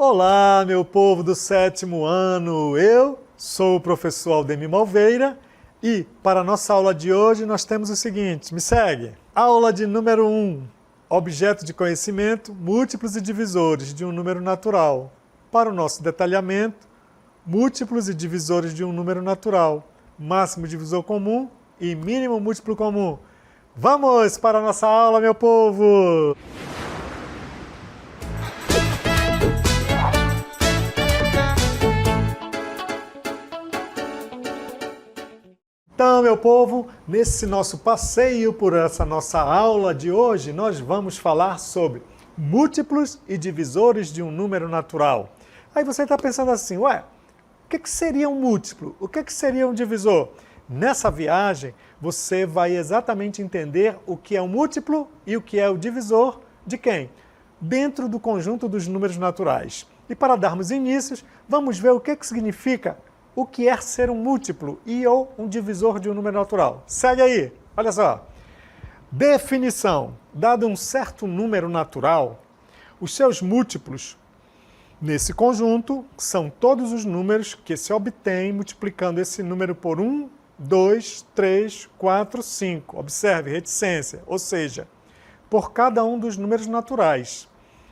Olá, meu povo do 7º ano, eu sou o professor Aldemir Malveira e para a nossa aula de hoje nós temos o seguinte, me segue. Aula de número 1, objeto de conhecimento, múltiplos e divisores de um número natural. Para o nosso detalhamento, múltiplos e divisores de um número natural, máximo divisor comum e mínimo múltiplo comum. Vamos para a nossa aula, meu povo! Então, meu povo, nesse nosso passeio por essa nossa aula de hoje, nós vamos falar sobre múltiplos e divisores de um número natural. Aí você está pensando assim, ué, o que seria um múltiplo? O que seria um divisor? Nessa viagem, você vai exatamente entender o que é um múltiplo e o que é o divisor de quem? Dentro do conjunto dos números naturais. E para darmos início, vamos ver o que significa o que é ser um múltiplo e ou um divisor de um número natural. Segue aí, olha só. Definição. Dado um certo número natural, os seus múltiplos nesse conjunto são todos os números que se obtêm multiplicando esse número por 1, 2, 3, 4, 5. Observe, reticência, ou seja, por cada um dos números naturais.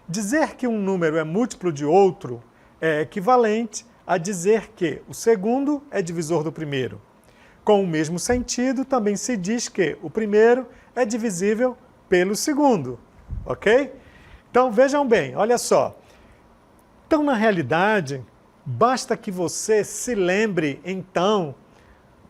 Dizer que um número é múltiplo de outro é equivalente a dizer que o segundo é divisor do primeiro. Com o mesmo sentido, também se diz que o primeiro é divisível pelo segundo, ok? Então vejam bem, olha só. Então, na realidade, basta que você se lembre, então,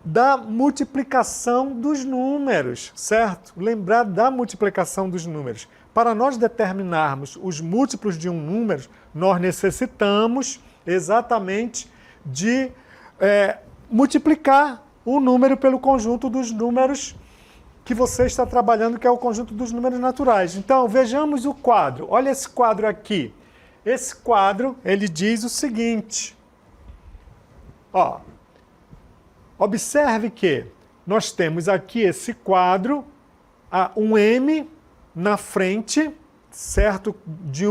da multiplicação dos números, certo? Lembrar da multiplicação dos números. Para nós determinarmos os múltiplos de um número, nós necessitamos exatamente de multiplicar o número pelo conjunto dos números que você está trabalhando, que é o conjunto dos números naturais. Então, vejamos o quadro. Olha esse quadro aqui. Esse quadro, ele diz o seguinte. Ó, observe que nós temos aqui esse quadro, um M na frente, certo? De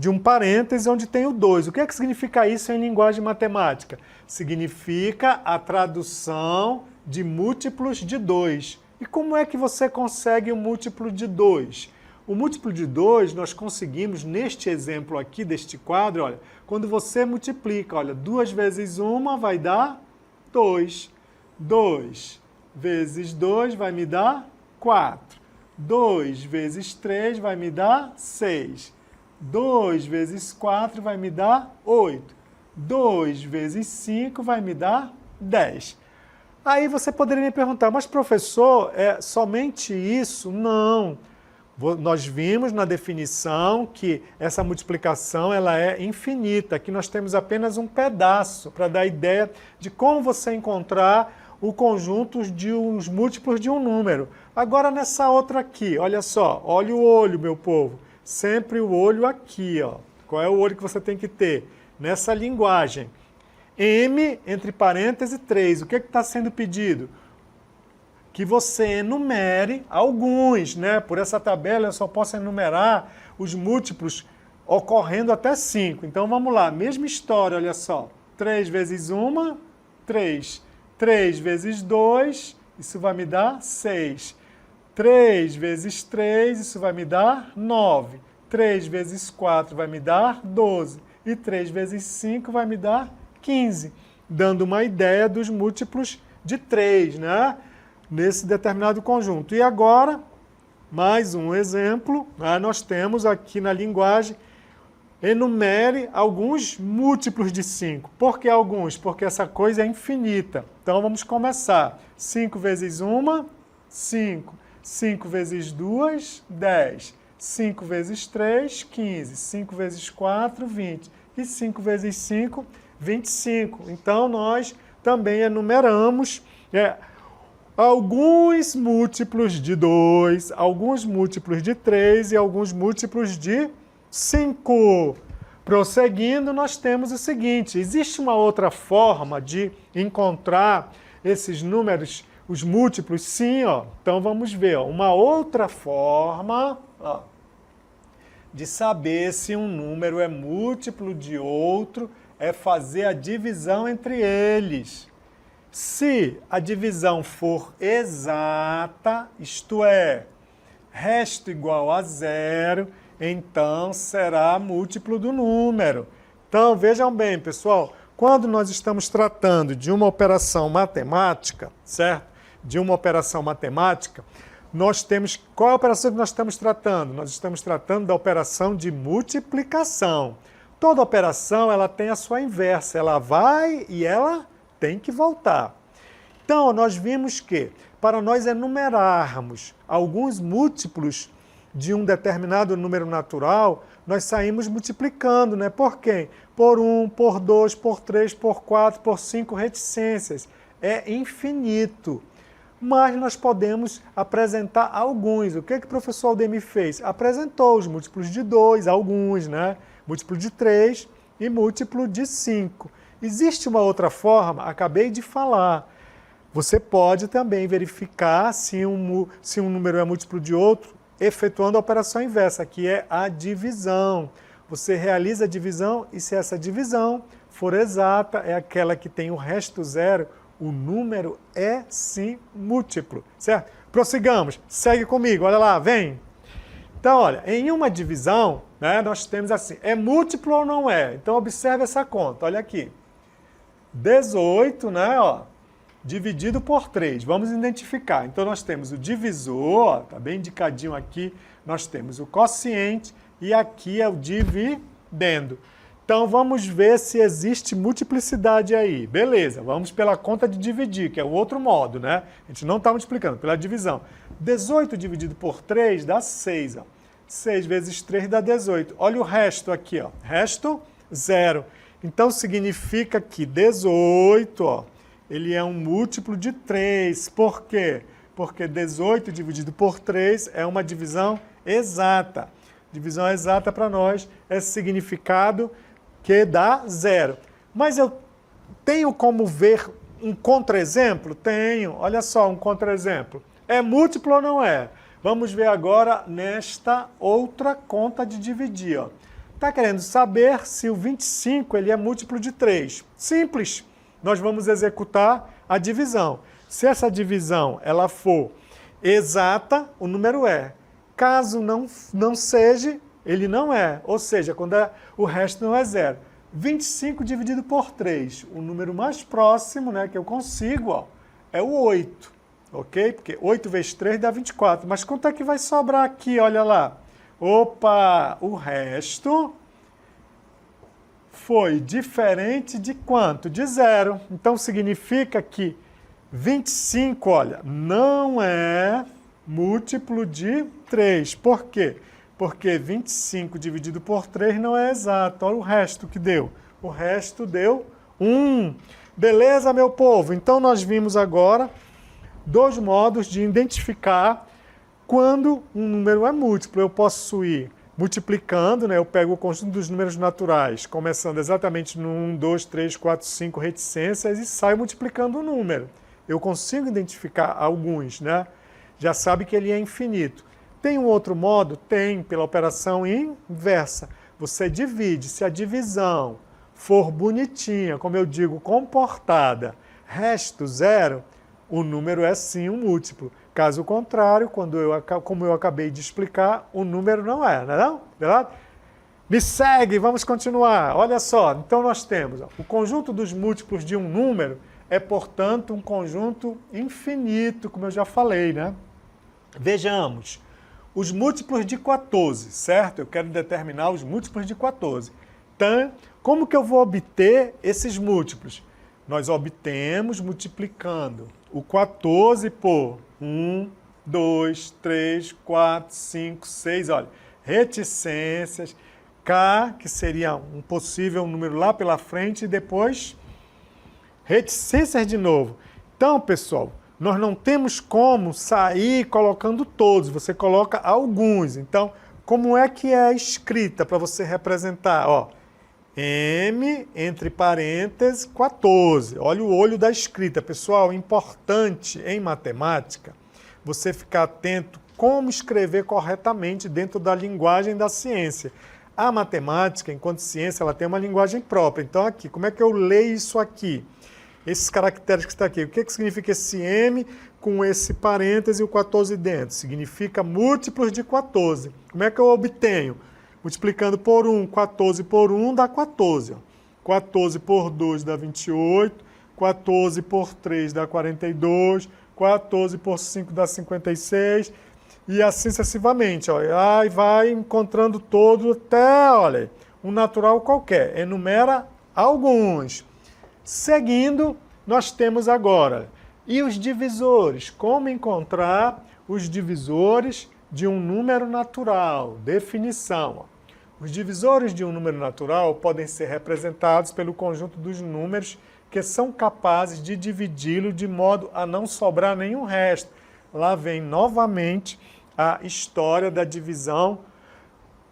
um parêntese onde tem o 2. O que significa isso em linguagem matemática? Significa a tradução de múltiplos de 2. E como é que você consegue o múltiplo de 2? O múltiplo de 2 nós conseguimos neste exemplo aqui deste quadro, olha, quando você multiplica, olha, 2 vezes 1 vai dar 2. 2 vezes 2 vai me dar 4. 2 vezes 3 vai me dar 6. 2 vezes 4 vai me dar 8. 2 vezes 5 vai me dar 10. Aí você poderia me perguntar, mas professor, é somente isso? Não. Nós vimos na definição que essa multiplicação ela é infinita, que nós temos apenas um pedaço para dar ideia de como você encontrar o conjunto de uns múltiplos de um número. Agora nessa outra aqui, olha só, olha o olho, meu povo. Sempre o olho aqui, ó. Qual é o olho que você tem que ter? Nessa linguagem. M, entre parênteses, 3. O que está sendo pedido? Que você enumere alguns, né? Por essa tabela eu só posso enumerar os múltiplos ocorrendo até 5. Então vamos lá, mesma história, olha só. 3 vezes 1, 3. 3 vezes 2, isso vai me dar 6. 3 vezes 3, isso vai me dar 9. 3 vezes 4 vai me dar 12. E 3 vezes 5 vai me dar 15. Dando uma ideia dos múltiplos de 3, né? Nesse determinado conjunto. E agora, mais um exemplo. Nós temos aqui na linguagem, enumere alguns múltiplos de 5. Por que alguns? Porque essa coisa é infinita. Então vamos começar. 5 vezes 1, 5. 5 vezes 2, 10. 5 vezes 3, 15. 5 vezes 4, 20. E 5 vezes 5, 25. Então, nós também enumeramos alguns múltiplos de 2, alguns múltiplos de 3 e alguns múltiplos de 5. Prosseguindo, nós temos o seguinte, existe uma outra forma de encontrar esses números, os múltiplos? Sim, ó. Então vamos ver, ó, uma outra forma de saber se um número é múltiplo de outro é fazer a divisão entre eles. Se a divisão for exata, isto é, resto igual a zero, então será múltiplo do número. Então, vejam bem, pessoal, quando nós estamos tratando de uma operação matemática, certo? De uma operação matemática, nós temos... Qual é a operação que nós estamos tratando? Nós estamos tratando da operação de multiplicação. Toda operação, ela tem a sua inversa, ela vai e ela tem que voltar. Então, nós vimos que, para nós enumerarmos alguns múltiplos de um determinado número natural, nós saímos multiplicando, né? Por quem? Por 1, por 2, por 3, por 4, por 5 reticências. É infinito. Mas nós podemos apresentar alguns. O que o professor Aldemir fez? Apresentou os múltiplos de 2, alguns, né? Múltiplo de 3 e múltiplo de 5. Existe uma outra forma, acabei de falar. Você pode também verificar se um número é múltiplo de outro, efetuando a operação inversa, que é a divisão. Você realiza a divisão e se essa divisão for exata, é aquela que tem o resto zero, o número é sim múltiplo, certo? Prossigamos, segue comigo, olha lá, vem. Então, olha, em uma divisão, né, nós temos assim, é múltiplo ou não é? Então, observe essa conta, olha aqui. 18, né, ó, dividido por 3. Vamos identificar. Então, nós temos o divisor, está bem indicadinho aqui, nós temos o quociente e aqui é o dividendo. Então, vamos ver se existe multiplicidade aí. Beleza, vamos pela conta de dividir, que é o outro modo, né? A gente não está multiplicando, pela divisão. 18 dividido por 3 dá 6. Ó. 6 vezes 3 dá 18. Olha o resto aqui, ó. Resto, 0. Então, significa que 18, ó, ele é um múltiplo de 3. Por quê? Porque 18 dividido por 3 é uma divisão exata. Divisão exata para nós é significado que dá 0. Mas eu tenho como ver um contra-exemplo? Tenho. Olha só, um contra-exemplo. É múltiplo ou não é? Vamos ver agora nesta outra conta de dividir. Está querendo saber se o 25 ele é múltiplo de 3. Simples. Nós vamos executar a divisão. Se essa divisão ela for exata, o número é. Caso não seja, ele não é. Ou seja, quando o resto não é 0. 25 dividido por 3. O número mais próximo, né, que eu consigo, ó, é o 8. Ok? Porque 8 vezes 3 dá 24. Mas quanto é que vai sobrar aqui? Olha lá. Opa! O resto foi diferente de quanto? De 0. Então, significa que 25, olha, não é múltiplo de 3. Por quê? Porque 25 dividido por 3 não é exato. Olha o resto que deu. O resto deu 1. Beleza, meu povo? Então, nós vimos agora 2 modos de identificar quando um número é múltiplo. Eu posso ir multiplicando, né? Eu pego o conjunto dos números naturais, começando exatamente no 1, 2, 3, 4, 5 reticências e saio multiplicando o número. Eu consigo identificar alguns, né? Já sabe que ele é infinito. Tem um outro modo? Tem, pela operação inversa. Você divide. Se a divisão for bonitinha, como eu digo, comportada, resto 0, o número é sim um múltiplo. Caso contrário, como eu acabei de explicar, o número não é, não é não? Verdade? Me segue, vamos continuar. Olha só, então nós temos o conjunto dos múltiplos de um número é, portanto, um conjunto infinito, como eu já falei, né? Vejamos, os múltiplos de 14, certo? Eu quero determinar os múltiplos de 14. Então, como que eu vou obter esses múltiplos? Nós obtemos multiplicando o 14 por 1, 2, 3, 4, 5, 6, olha, reticências, K, que seria um possível número lá pela frente, e depois reticências de novo. Então, pessoal, nós não temos como sair colocando todos, você coloca alguns. Então, como é que é escrita para você representar? Ó, M, entre parênteses, 14. Olha o olho da escrita. Pessoal, importante em matemática você ficar atento como escrever corretamente dentro da linguagem da ciência. A matemática, enquanto ciência, ela tem uma linguagem própria. Então, aqui, como é que eu leio isso aqui? Esses caracteres que estão aqui. O que significa esse M com esse parêntese e o 14 dentro? Significa múltiplos de 14. Como é que eu obtenho? Multiplicando por 1, 14 por 1 dá 14. 14 por 2 dá 28. 14 por 3 dá 42. 14 por 5 dá 56. E assim sucessivamente. Ó. Aí vai encontrando todo até, olha, um natural qualquer. Enumera alguns. Seguindo, nós temos agora, e os divisores? Como encontrar os divisores de um número natural? Definição. Os divisores de um número natural podem ser representados pelo conjunto dos números que são capazes de dividi-lo de modo a não sobrar nenhum resto. Lá vem novamente a história da divisão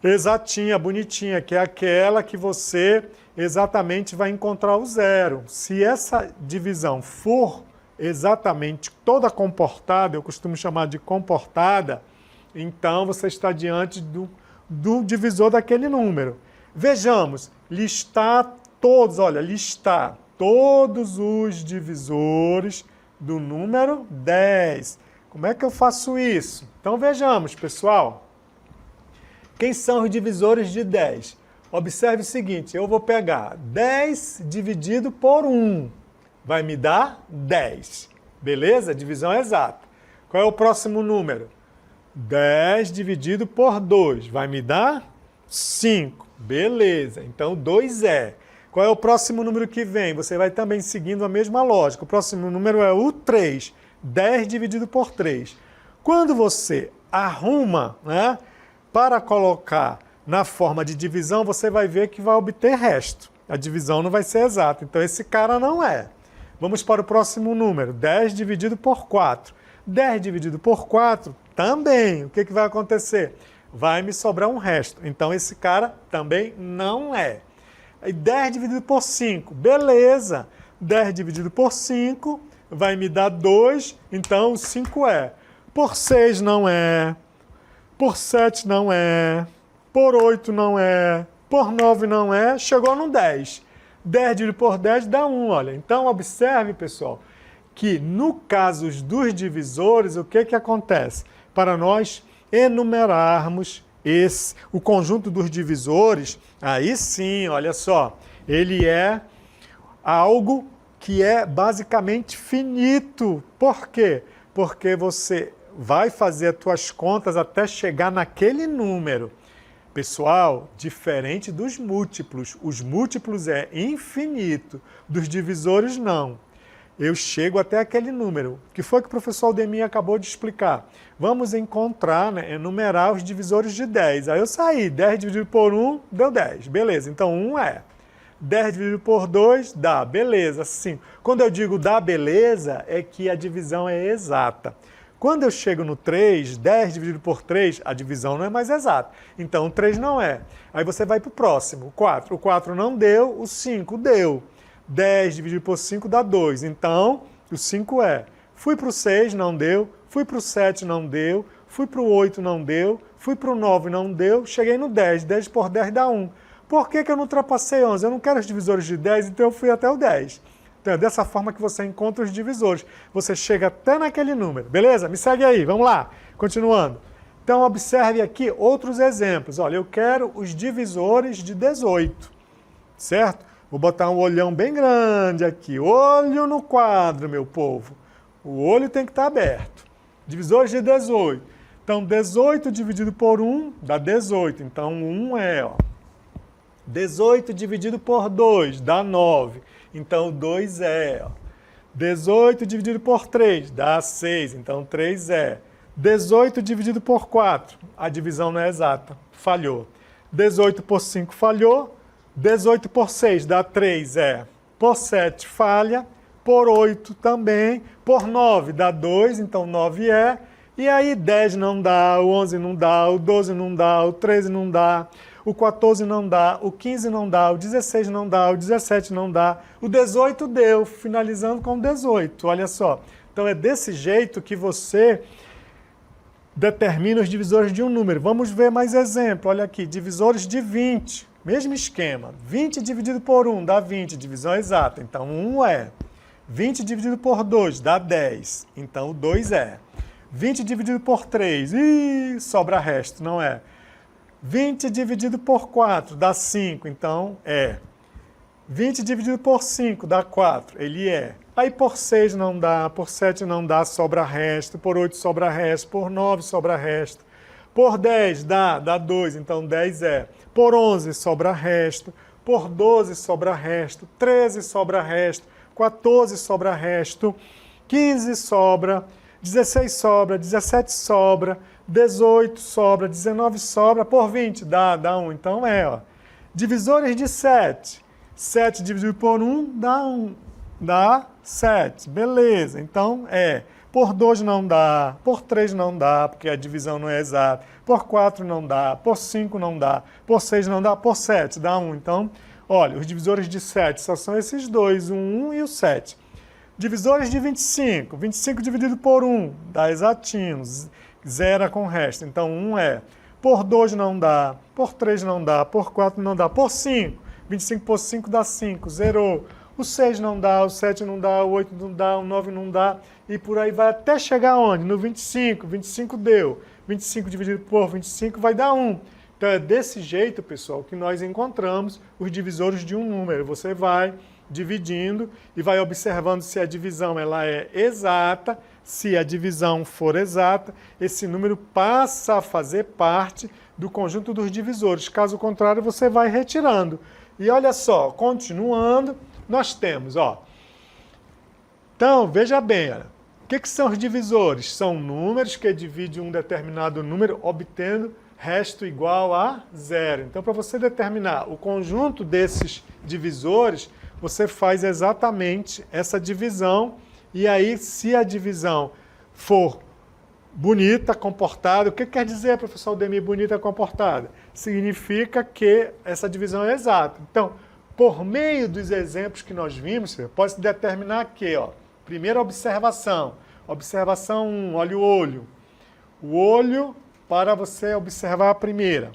exatinha, bonitinha, que é aquela que você exatamente vai encontrar o zero. Se essa divisão for exatamente toda comportada, eu costumo chamar de comportada, então você está diante do divisor daquele número. Vejamos, listar todos os divisores do número 10. Como é que eu faço isso? Então vejamos, pessoal. Quem são os divisores de 10? Observe o seguinte, eu vou pegar 10 dividido por 1, vai me dar 10, beleza? Divisão exata. Qual é o próximo número? 10 dividido por 2, vai me dar 5, beleza, então 2 é. Qual é o próximo número que vem? Você vai também seguindo a mesma lógica, o próximo número é o 3, 10 dividido por 3. Quando você arruma, né, para colocar na forma de divisão, você vai ver que vai obter resto. A divisão não vai ser exata, então esse cara não é. Vamos para o próximo número, 10 dividido por 4. 10 dividido por 4, também. O que vai acontecer? Vai me sobrar um resto, então esse cara também não é. E 10 dividido por 5, beleza. 10 dividido por 5 vai me dar 2, então o 5 é. Por 6 não é. Por 7 não é, por 8 não é, por 9 não é, chegou no 10. 10 dividido por 10 dá 1, olha. Então, observe, pessoal, que no caso dos divisores, o que acontece? Para nós enumerarmos o conjunto dos divisores, aí sim, olha só, ele é algo que é basicamente finito. Por quê? Porque você vai fazer as tuas contas até chegar naquele número. Pessoal, diferente dos múltiplos. Os múltiplos é infinito, dos divisores não. Eu chego até aquele número. O que foi que o professor Aldemir acabou de explicar? Vamos encontrar, né, enumerar os divisores de 10. Aí eu saí, 10 dividido por 1 deu 10. Beleza, então 1 é. 10 dividido por 2 dá, beleza, 5. Quando eu digo dá beleza, é que a divisão é exata. Quando eu chego no 3, 10 dividido por 3, a divisão não é mais exata. Então, o 3 não é. Aí você vai para o próximo, o 4. O 4 não deu, o 5 deu. 10 dividido por 5 dá 2. Então, o 5 é. Fui para o 6, não deu. Fui para o 7, não deu. Fui para o 8, não deu. Fui para o 9, não deu. Cheguei no 10. 10 por 10 dá 1. Por que eu não ultrapassei 11? Eu não quero os divisores de 10, então eu fui até o 10. Então, é dessa forma que você encontra os divisores. Você chega até naquele número, beleza? Me segue aí, vamos lá. Continuando. Então, observe aqui outros exemplos. Olha, eu quero os divisores de 18, certo? Vou botar um olhão bem grande aqui. Olho no quadro, meu povo. O olho tem que estar aberto. Divisores de 18. Então, 18 dividido por 1 dá 18. Então, 1 é, ó. 18 dividido por 2 dá 9. Então, 2 é. Ó. 18 dividido por 3 dá 6. Então, 3 é. 18 dividido por 4. A divisão não é exata. Falhou. 18 por 5 falhou. 18 por 6 dá 3 é. Por 7 falha. Por 8 também. Por 9 dá 2. Então, 9 é. E aí, 10 não dá. O 11 não dá. O 12 não dá. O 13 não dá. O 14 não dá, o 15 não dá, o 16 não dá, o 17 não dá, o 18 deu, finalizando com o 18, olha só. Então é desse jeito que você determina os divisores de um número. Vamos ver mais exemplo. Olha aqui, divisores de 20. Mesmo esquema. 20 dividido por 1 dá 20, divisão exata. Então, 1 é. 20 dividido por 2 dá 10. Então, o 2 é. 20 dividido por 3, sobra resto, não é. 20 dividido por 4 dá 5, então é. 20 dividido por 5 dá 4, ele é. Aí por 6 não dá, por 7 não dá, sobra resto, por 8 sobra resto, por 9 sobra resto, por 10 dá 2, então 10 é. Por 11 sobra resto, por 12 sobra resto, 13 sobra resto, 14 sobra resto, 15 sobra, 16 sobra, 17 sobra, 18 sobra, 19 sobra, por 20 dá 1. Então é, ó. Divisores de 7. 7 dividido por 1 dá 1. Dá 7. Beleza. Então é. Por 2 não dá, por 3 não dá, porque a divisão não é exata. Por 4 não dá, por 5 não dá, por 6 não dá, por 7 dá 1. Então, olha, os divisores de 7 só são esses dois, o 1 e o 7. Divisores de 25. 25 dividido por 1 dá exatinho, zera com o resto. Então, 1 é. Por 2 não dá, por 3 não dá, por 4 não dá, por 5. 25 por 5 dá 5, zerou. O 6 não dá, o 7 não dá, o 8 não dá, o 9 não dá. E por aí vai até chegar onde? No 25. 25 deu. 25 dividido por 25 vai dar 1. Então, é desse jeito, pessoal, que nós encontramos os divisores de um número. Você vai dividindo e vai observando se a divisão ela é exata. Se a divisão for exata, esse número passa a fazer parte do conjunto dos divisores. Caso contrário, você vai retirando. E olha só, continuando, nós temos, ó. Então, veja bem, o que são os divisores? São números que dividem um determinado número, obtendo resto igual a 0. Então, para você determinar o conjunto desses divisores, você faz exatamente essa divisão. E aí, se a divisão for bonita, comportada, o que quer dizer, professor Aldemir, bonita, comportada? Significa que essa divisão é exata. Então, por meio dos exemplos que nós vimos, pode-se determinar que, ó, primeira observação. Observação 1, olha o olho. O olho para você observar a primeira.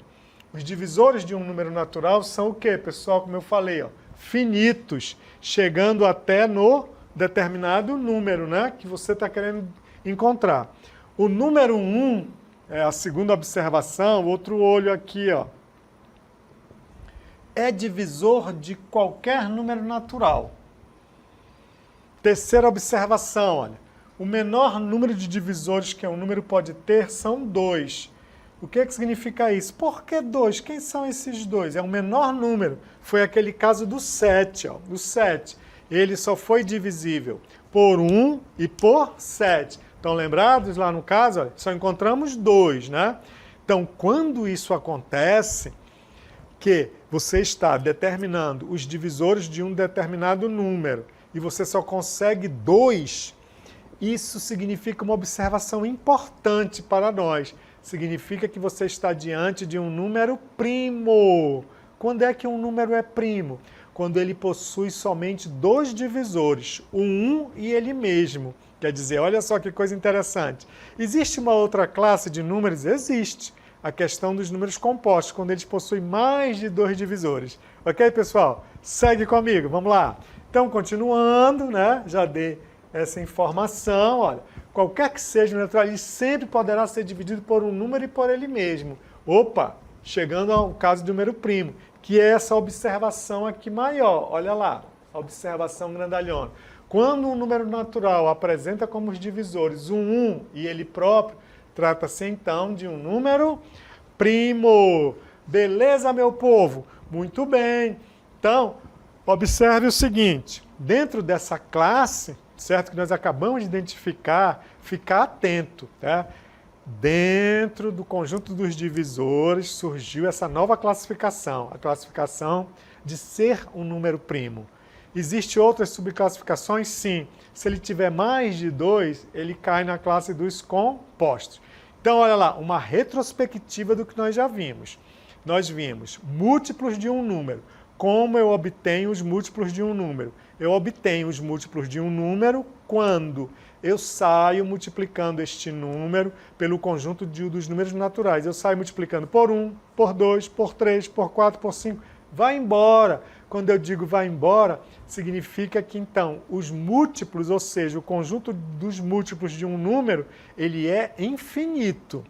Os divisores de um número natural são o quê, pessoal? Como eu falei, ó, finitos, chegando até no determinado número, né, que você está querendo encontrar. O número 1 é a segunda observação, outro olho aqui, ó. É divisor de qualquer número natural. Terceira observação, olha. O menor número de divisores que um número pode ter são 2. O que significa isso? Por que 2? Quem são esses 2? É o menor número. Foi aquele caso do 7, ó. O 7. Ele só foi divisível por 1 e por 7. Estão lembrados lá no caso? Olha, só encontramos 2, né? Então, quando isso acontece, que você está determinando os divisores de um determinado número e você só consegue 2, isso significa uma observação importante para nós. Significa que você está diante de um número primo. Quando é que um número é primo? Quando ele possui somente 2 divisores, o 1 e ele mesmo. Quer dizer, olha só que coisa interessante. Existe uma outra classe de números? Existe. A questão dos números compostos, quando eles possuem mais de 2 divisores. Ok, pessoal? Segue comigo, vamos lá. Então, continuando, né? Já dei essa informação, olha. Qualquer que seja o natural, ele sempre poderá ser dividido por um número e por ele mesmo. Opa! Chegando ao caso do número primo, que é essa observação aqui maior. Olha lá, a observação grandalhona. Quando um número natural apresenta como os divisores o 1 e ele próprio, trata-se então de um número primo. Beleza, meu povo? Muito bem. Então, observe o seguinte, dentro dessa classe, certo, que nós acabamos de identificar, ficar atento, tá? Dentro do conjunto dos divisores surgiu essa nova classificação, a classificação de ser um número primo. Existem outras subclassificações? Sim. Se ele tiver mais de 2, ele cai na classe dos compostos. Então, olha lá, uma retrospectiva do que nós já vimos. Nós vimos múltiplos de um número, como eu obtenho os múltiplos de um número? Eu obtenho os múltiplos de um número quando eu saio multiplicando este número pelo conjunto dos números naturais. Eu saio multiplicando por 1, por 2, por 3, por 4, por 5. Vai embora. Quando eu digo vai embora, significa que então os múltiplos, ou seja, o conjunto dos múltiplos de um número, ele é infinito.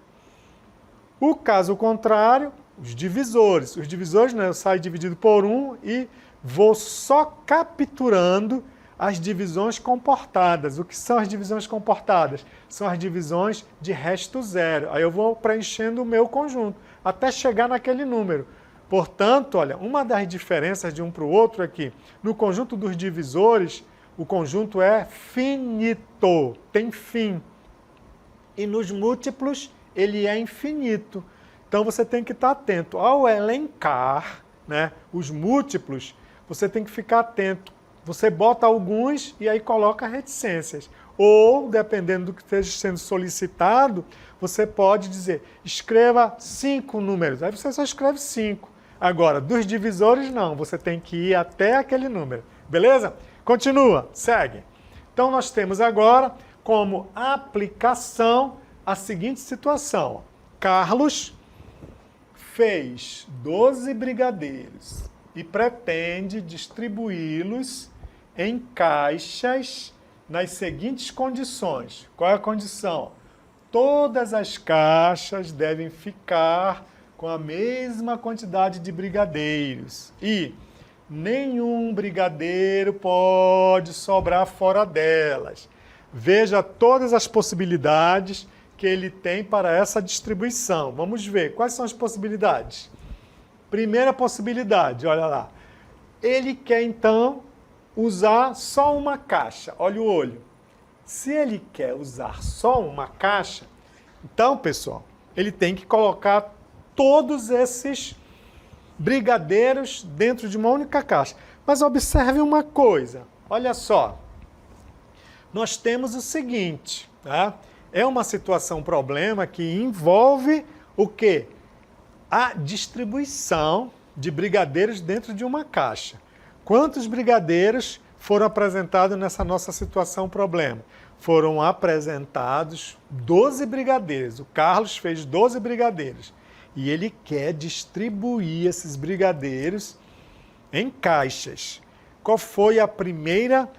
O caso contrário, os divisores. Os divisores, né, eu saio dividido por 1 e vou só capturando as divisões comportadas. O que são as divisões comportadas? São as divisões de resto zero. Aí eu vou preenchendo o meu conjunto, até chegar naquele número. Portanto, olha, uma das diferenças de um para o outro é que no conjunto dos divisores, o conjunto é finito, tem fim. E nos múltiplos, ele é infinito. Então você tem que estar atento. Ao elencar, né, os múltiplos, você tem que ficar atento. Você bota alguns e aí coloca reticências. Ou, dependendo do que esteja sendo solicitado, você pode dizer, escreva 5 números. Aí você só escreve 5. Agora, dos divisores, não. Você tem que ir até aquele número. Beleza? Continua, segue. Então, nós temos agora como aplicação a seguinte situação. Carlos fez 12 brigadeiros e pretende distribuí-los em caixas nas seguintes condições. Qual é a condição? Todas as caixas devem ficar com a mesma quantidade de brigadeiros e nenhum brigadeiro pode sobrar fora delas. Veja todas as possibilidades que ele tem para essa distribuição. Vamos ver quais são as possibilidades. Primeira possibilidade, olha lá. Ele quer, então, usar só uma caixa. Olha o olho. Se ele quer usar só uma caixa, então, pessoal, ele tem que colocar todos esses brigadeiros dentro de uma única caixa. Mas observe uma coisa. Olha só. Nós temos o seguinte, tá? É uma situação, problema que envolve o quê? A distribuição de brigadeiros dentro de uma caixa. Quantos brigadeiros foram apresentados nessa nossa situação problema? Foram apresentados 12 brigadeiros. O Carlos fez 12 brigadeiros. E ele quer distribuir esses brigadeiros em caixas. Qual foi a primeira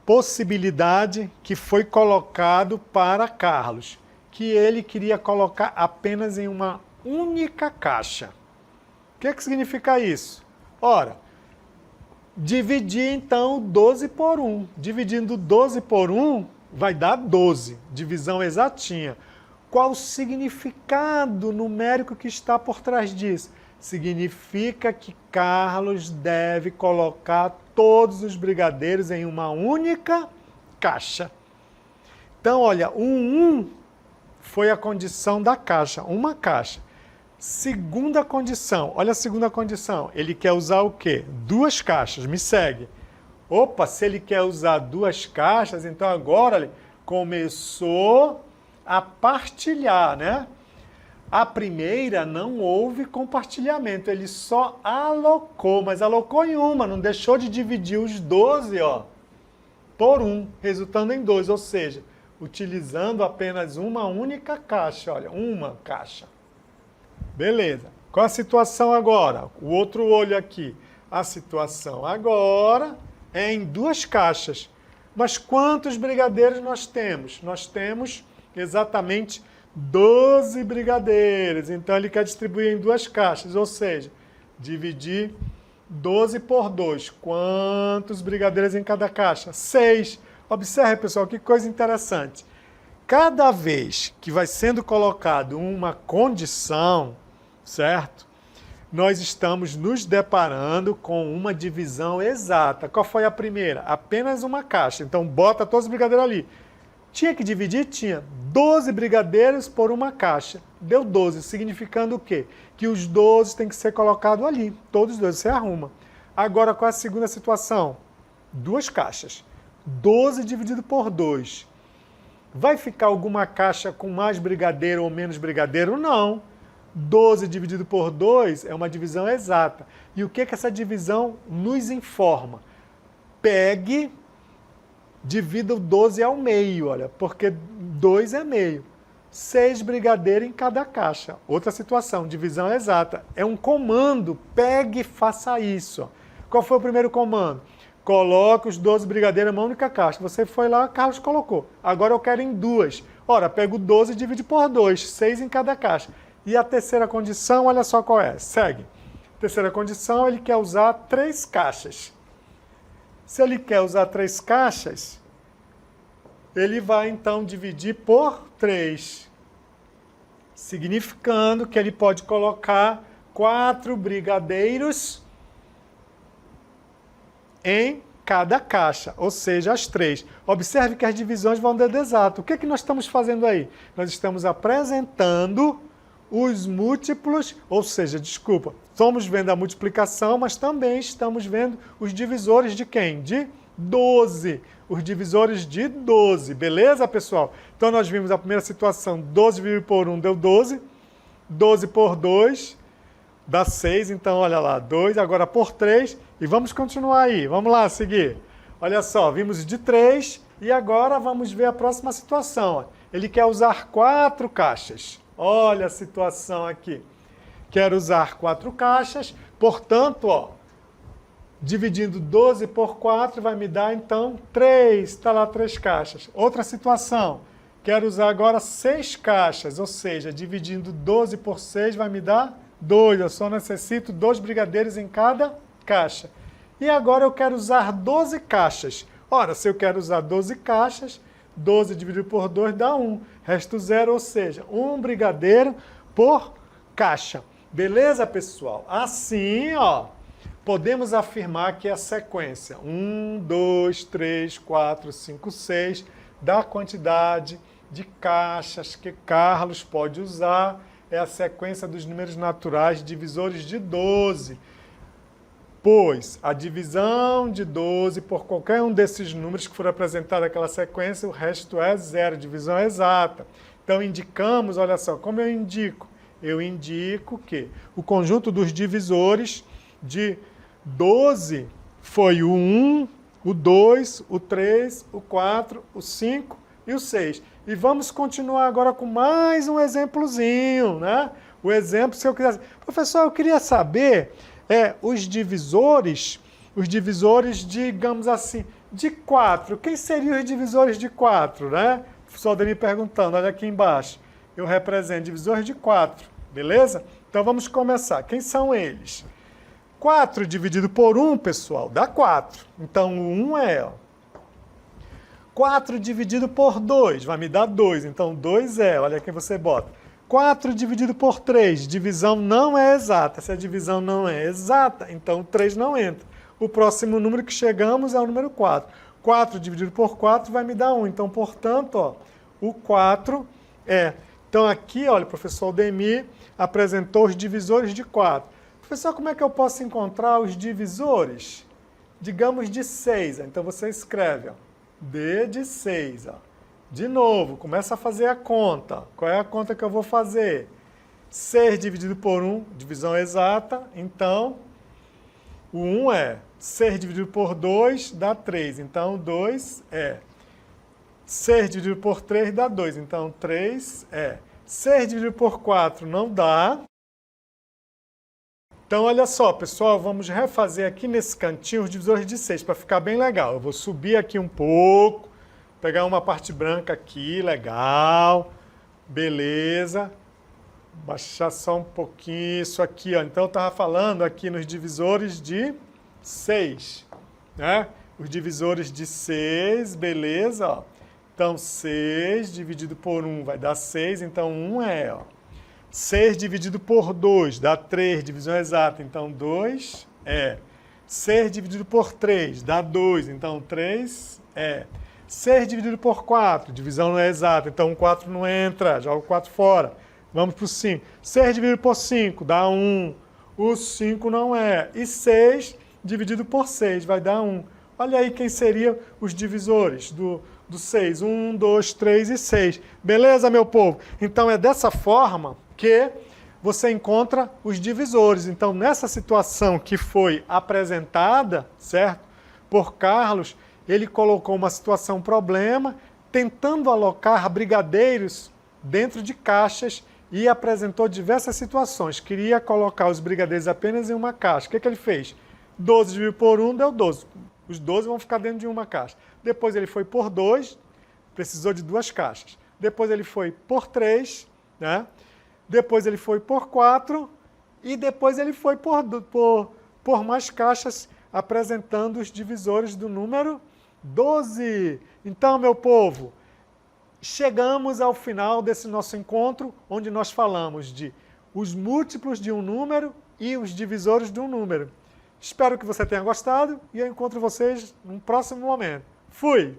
possibilidade que foi colocado para Carlos? Que ele queria colocar apenas em uma única caixa. O que significa isso? Ora, dividir então 12 por 1. Dividindo 12 por 1 vai dar 12. Divisão exatinha. Qual o significado numérico que está por trás disso? Significa que Carlos deve colocar todos os brigadeiros em uma única caixa. Então, olha, o 1 foi a condição da caixa, uma caixa. Segunda condição, olha a segunda condição. Ele quer usar o quê? 2 caixas, me segue. Opa, se ele quer usar 2 caixas, então agora ele começou a partilhar, né? A primeira não houve compartilhamento, ele só alocou, mas alocou em uma, não deixou de dividir os 12, ó, por 1, resultando em 2, ou seja, utilizando apenas uma única caixa, olha, uma caixa. Beleza. Qual a situação agora? O outro olho aqui. A situação agora é em 2 caixas. Mas quantos brigadeiros nós temos? Nós temos exatamente 12 brigadeiros. Então, ele quer distribuir em 2 caixas, ou seja, dividir 12 por 2. Quantos brigadeiros em cada caixa? 6. Observe, pessoal, que coisa interessante. Cada vez que vai sendo colocado uma condição, certo? Nós estamos nos deparando com uma divisão exata. Qual foi a primeira? Apenas uma caixa. Então, bota todos os brigadeiros ali. Tinha que dividir? Tinha. 12 brigadeiros por uma caixa. Deu 12, significando o quê? Que os 12 têm que ser colocados ali. Todos os 12, você arruma. Agora, qual é a segunda situação? 2 caixas. 12 dividido por 2. Vai ficar alguma caixa com mais brigadeiro ou menos brigadeiro? Não. 12 dividido por 2 é uma divisão exata. E o que essa divisão nos informa? Pegue, divida o 12 ao meio, olha, porque 2 é meio. 6 brigadeiros em cada caixa. Outra situação, divisão exata. É um comando, pegue e faça isso. Qual foi o primeiro comando? Coloque os 12 brigadeiros em uma única caixa. Você foi lá, Carlos colocou. Agora eu quero em duas. Ora, pego 12 e divide por 2, 6 em cada caixa. E a terceira condição, olha só qual é. Segue. Terceira condição, ele quer usar 3 caixas. Se ele quer usar 3 caixas, ele vai então dividir por 3, significando que ele pode colocar 4 brigadeiros em cada caixa, ou seja, as 3. Observe que as divisões vão dar exato. O que nós estamos fazendo aí? Nós estamos apresentando os múltiplos, ou seja, desculpa, estamos vendo a multiplicação, mas também estamos vendo os divisores de quem? De 12. Os divisores de 12, beleza, pessoal? Então, nós vimos a primeira situação, 12 dividido por 1 deu 12, 12 por 2 dá 6, então, olha lá, 2, agora por 3, e vamos continuar aí, vamos lá, seguir. Olha só, vimos de 3, e agora vamos ver a próxima situação. Ele quer usar 4 caixas. Olha a situação aqui. Quer usar 4 caixas, portanto, ó, dividindo 12 por 4 vai me dar, então, 3. Está lá 3 caixas. Outra situação. Quero usar agora 6 caixas, ou seja, dividindo 12 por 6 vai me dar 2. Eu só necessito 2 brigadeiros em cada caixa. E agora eu quero usar 12 caixas. Ora, se eu quero usar 12 caixas, 12 dividido por 2 dá 1. Resto 0, ou seja, 1 brigadeiro por caixa. Beleza, pessoal? Assim, ó, podemos afirmar que a sequência 1, 2, 3, 4, 5, 6 da quantidade de caixas que Carlos pode usar é a sequência dos números naturais divisores de 12. Pois a divisão de 12 por qualquer um desses números que for apresentado naquela sequência, o resto é 0, divisão exata. Então indicamos, olha só, como eu indico? Eu indico que o conjunto dos divisores de 12 foi o 1, o 2, o 3, o 4, o 5 e o 6. E vamos continuar agora com mais um exemplozinho, né? O exemplo, se eu quiser... Professor, eu queria saber... os divisores, digamos assim, de 4. Quem seriam os divisores de 4, né? O professor Ademir perguntando, olha aqui embaixo. Eu represento divisores de 4, beleza? Então vamos começar. Quem são eles? 4 dividido por 1, pessoal, dá 4. Então o 1 é, ó. 4 dividido por 2 vai me dar 2. Então 2 é, olha aqui você bota. 4 dividido por 3, divisão não é exata. Se a divisão não é exata, então o 3 não entra. O próximo número que chegamos é o número 4. 4 dividido por 4 vai me dar 1. Então, portanto, ó, o 4 é. Então, aqui, olha, o professor Aldemir apresentou os divisores de 4. Professor, como é que eu posso encontrar os divisores? Digamos de 6. Então, você escreve, ó, D de 6, ó. De novo, começa a fazer a conta. Qual é a conta que eu vou fazer? 6 dividido por 1, divisão exata. Então, o 1 é 6 dividido por 2 dá 3. Então, 2 é. 6 dividido por 3 dá 2. Então, 3 é. 6 dividido por 4 não dá. Então, olha só, pessoal, vamos refazer aqui nesse cantinho os divisores de 6 para ficar bem legal. Eu vou subir aqui um pouco. Pegar uma parte branca aqui, legal, beleza, baixar só um pouquinho isso aqui, ó. Então eu estava falando aqui nos divisores de 6, né? Os divisores de 6, beleza, ó. Então 6 dividido por 1 vai dar 6, então 1 é, ó. 6 dividido por 2 dá 3, divisão exata, então 2 é. 6 dividido por 3 dá 2, então 3 é. 6 dividido por 4, divisão não é exata, então o 4 não entra, joga o 4 fora. Vamos para o 5. 6 dividido por 5 dá 1, o 5 não é. E 6 dividido por 6 vai dar 1. Olha aí quem seriam os divisores do 6. 1, 2, 3 e 6. Beleza, meu povo? Então é dessa forma que você encontra os divisores. Então, nessa situação que foi apresentada, certo, por Carlos, ele colocou uma situação problema, tentando alocar brigadeiros dentro de caixas e apresentou diversas situações. Queria colocar os brigadeiros apenas em uma caixa. O que ele fez? 12 dividido por 1 deu 12. Os 12 vão ficar dentro de uma caixa. Depois ele foi por 2, precisou de 2 caixas. Depois ele foi por 3, né? Depois ele foi por 4 e depois ele foi por mais caixas, apresentando os divisores do número 12. Então, meu povo, chegamos ao final desse nosso encontro, onde nós falamos de os múltiplos de um número e os divisores de um número. Espero que você tenha gostado e eu encontro vocês num próximo momento. Fui!